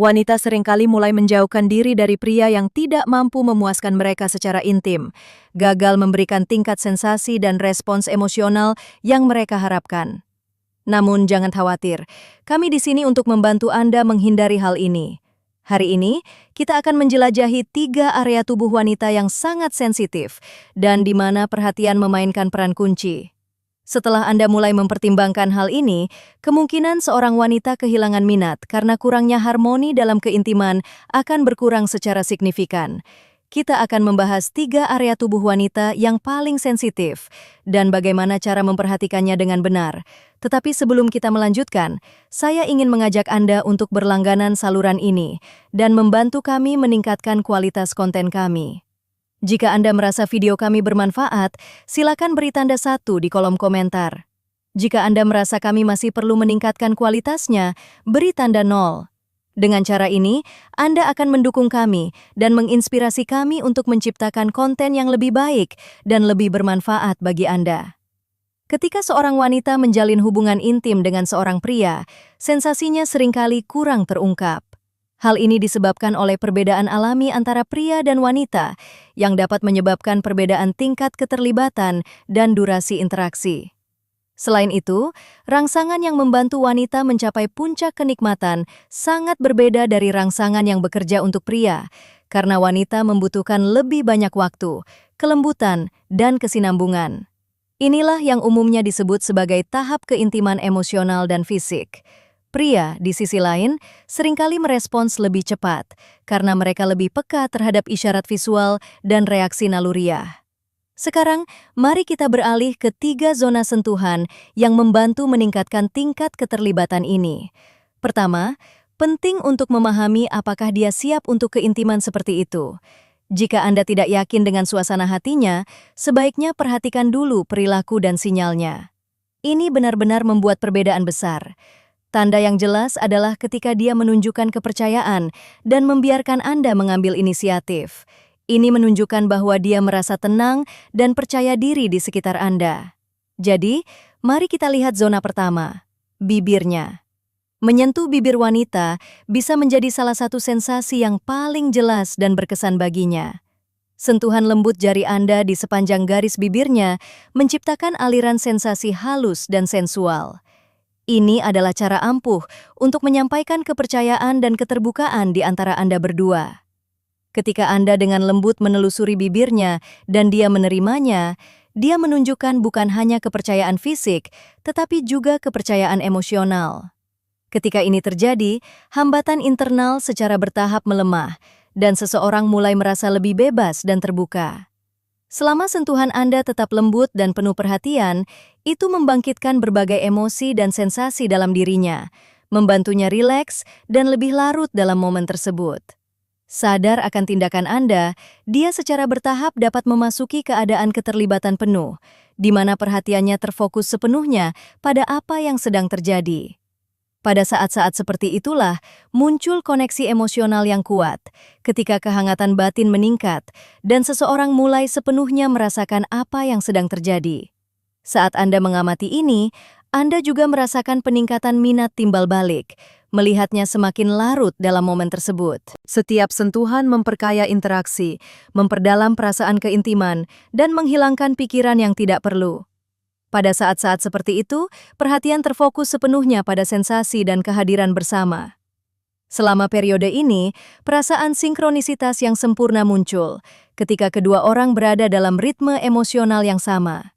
Wanita seringkali mulai menjauhkan diri dari pria yang tidak mampu memuaskan mereka secara intim, gagal memberikan tingkat sensasi dan respons emosional yang mereka harapkan. Namun jangan khawatir, kami di sini untuk membantu Anda menghindari hal ini. Hari ini, kita akan menjelajahi 3 area tubuh wanita yang sangat sensitif dan di mana perhatian memainkan peran kunci. Setelah Anda mulai mempertimbangkan hal ini, kemungkinan seorang wanita kehilangan minat karena kurangnya harmoni dalam keintiman akan berkurang secara signifikan. Kita akan membahas 3 area tubuh wanita yang paling sensitif dan bagaimana cara memperhatikannya dengan benar. Tetapi sebelum kita melanjutkan, saya ingin mengajak Anda untuk berlangganan saluran ini dan membantu kami meningkatkan kualitas konten kami. Jika Anda merasa video kami bermanfaat, silakan beri tanda 1 di kolom komentar. Jika Anda merasa kami masih perlu meningkatkan kualitasnya, beri tanda 0. Dengan cara ini, Anda akan mendukung kami dan menginspirasi kami untuk menciptakan konten yang lebih baik dan lebih bermanfaat bagi Anda. Ketika seorang wanita menjalin hubungan intim dengan seorang pria, sensasinya seringkali kurang terungkap. Hal ini disebabkan oleh perbedaan alami antara pria dan wanita yang dapat menyebabkan perbedaan tingkat keterlibatan dan durasi interaksi. Selain itu, rangsangan yang membantu wanita mencapai puncak kenikmatan sangat berbeda dari rangsangan yang bekerja untuk pria, karena wanita membutuhkan lebih banyak waktu, kelembutan, dan kesinambungan. Inilah yang umumnya disebut sebagai tahap keintiman emosional dan fisik. Pria, di sisi lain, seringkali merespons lebih cepat karena mereka lebih peka terhadap isyarat visual dan reaksi naluriah. Sekarang, mari kita beralih ke 3 zona sentuhan yang membantu meningkatkan tingkat keterlibatan ini. Pertama, penting untuk memahami apakah dia siap untuk keintiman seperti itu. Jika Anda tidak yakin dengan suasana hatinya, sebaiknya perhatikan dulu perilaku dan sinyalnya. Ini benar-benar membuat perbedaan besar. Tanda yang jelas adalah ketika dia menunjukkan kepercayaan dan membiarkan Anda mengambil inisiatif. Ini menunjukkan bahwa dia merasa tenang dan percaya diri di sekitar Anda. Jadi, mari kita lihat zona pertama, bibirnya. Menyentuh bibir wanita bisa menjadi salah satu sensasi yang paling jelas dan berkesan baginya. Sentuhan lembut jari Anda di sepanjang garis bibirnya menciptakan aliran sensasi halus dan sensual. Ini adalah cara ampuh untuk menyampaikan kepercayaan dan keterbukaan di antara Anda berdua. Ketika Anda dengan lembut menelusuri bibirnya dan dia menerimanya, dia menunjukkan bukan hanya kepercayaan fisik, tetapi juga kepercayaan emosional. Ketika ini terjadi, hambatan internal secara bertahap melemah, dan seseorang mulai merasa lebih bebas dan terbuka. Selama sentuhan Anda tetap lembut dan penuh perhatian, itu membangkitkan berbagai emosi dan sensasi dalam dirinya, membantunya rileks dan lebih larut dalam momen tersebut. Sadar akan tindakan Anda, dia secara bertahap dapat memasuki keadaan keterlibatan penuh, di mana perhatiannya terfokus sepenuhnya pada apa yang sedang terjadi. Pada saat-saat seperti itulah muncul koneksi emosional yang kuat, ketika kehangatan batin meningkat dan seseorang mulai sepenuhnya merasakan apa yang sedang terjadi. Saat Anda mengamati ini, Anda juga merasakan peningkatan minat timbal balik, melihatnya semakin larut dalam momen tersebut. Setiap sentuhan memperkaya interaksi, memperdalam perasaan keintiman, dan menghilangkan pikiran yang tidak perlu. Pada saat-saat seperti itu, perhatian terfokus sepenuhnya pada sensasi dan kehadiran bersama. Selama periode ini, perasaan sinkronisitas yang sempurna muncul ketika kedua orang berada dalam ritme emosional yang sama.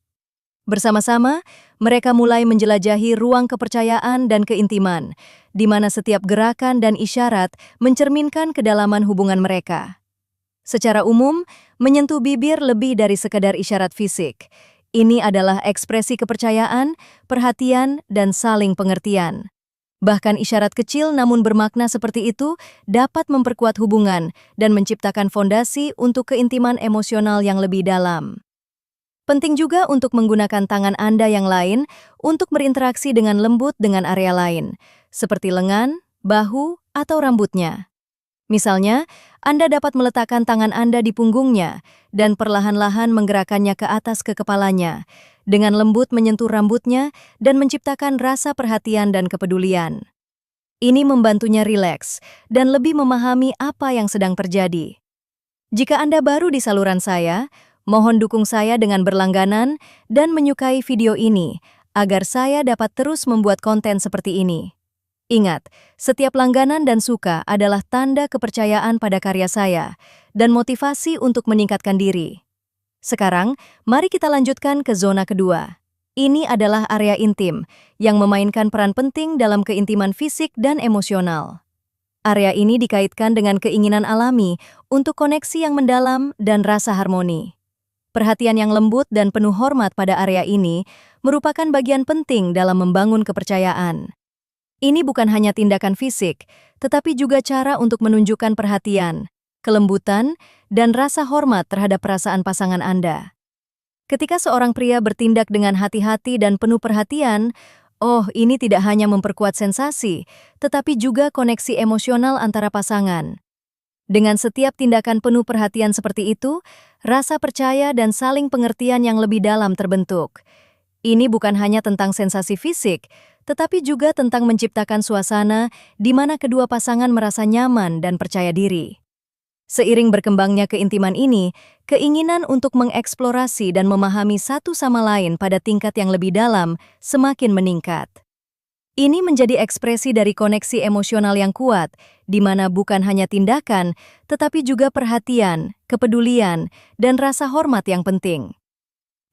Bersama-sama, mereka mulai menjelajahi ruang kepercayaan dan keintiman, di mana setiap gerakan dan isyarat mencerminkan kedalaman hubungan mereka. Secara umum, menyentuh bibir lebih dari sekadar isyarat fisik. Ini adalah ekspresi kepercayaan, perhatian, dan saling pengertian. Bahkan isyarat kecil namun bermakna seperti itu dapat memperkuat hubungan dan menciptakan fondasi untuk keintiman emosional yang lebih dalam. Penting juga untuk menggunakan tangan Anda yang lain untuk berinteraksi dengan lembut dengan area lain, seperti lengan, bahu, atau rambutnya. Misalnya, Anda dapat meletakkan tangan Anda di punggungnya dan perlahan-lahan menggerakkannya ke atas ke kepalanya, dengan lembut menyentuh rambutnya dan menciptakan rasa perhatian dan kepedulian. Ini membantunya rileks dan lebih memahami apa yang sedang terjadi. Jika Anda baru di saluran saya, mohon dukung saya dengan berlangganan dan menyukai video ini agar saya dapat terus membuat konten seperti ini. Ingat, setiap langganan dan suka adalah tanda kepercayaan pada karya saya dan motivasi untuk meningkatkan diri. Sekarang, mari kita lanjutkan ke zona kedua. Ini adalah area intim yang memainkan peran penting dalam keintiman fisik dan emosional. Area ini dikaitkan dengan keinginan alami untuk koneksi yang mendalam dan rasa harmoni. Perhatian yang lembut dan penuh hormat pada area ini merupakan bagian penting dalam membangun kepercayaan. Ini bukan hanya tindakan fisik, tetapi juga cara untuk menunjukkan perhatian, kelembutan, dan rasa hormat terhadap perasaan pasangan Anda. Ketika seorang pria bertindak dengan hati-hati dan penuh perhatian, ini tidak hanya memperkuat sensasi, tetapi juga koneksi emosional antara pasangan. Dengan setiap tindakan penuh perhatian seperti itu, rasa percaya dan saling pengertian yang lebih dalam terbentuk. Ini bukan hanya tentang sensasi fisik, tetapi juga tentang menciptakan suasana di mana kedua pasangan merasa nyaman dan percaya diri. Seiring berkembangnya keintiman ini, keinginan untuk mengeksplorasi dan memahami satu sama lain pada tingkat yang lebih dalam semakin meningkat. Ini menjadi ekspresi dari koneksi emosional yang kuat, di mana bukan hanya tindakan, tetapi juga perhatian, kepedulian, dan rasa hormat yang penting.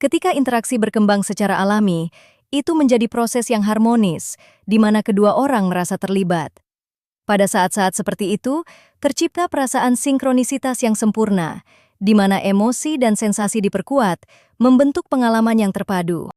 Ketika interaksi berkembang secara alami, itu menjadi proses yang harmonis, di mana kedua orang merasa terlibat. Pada saat-saat seperti itu, tercipta perasaan sinkronisitas yang sempurna, di mana emosi dan sensasi diperkuat, membentuk pengalaman yang terpadu.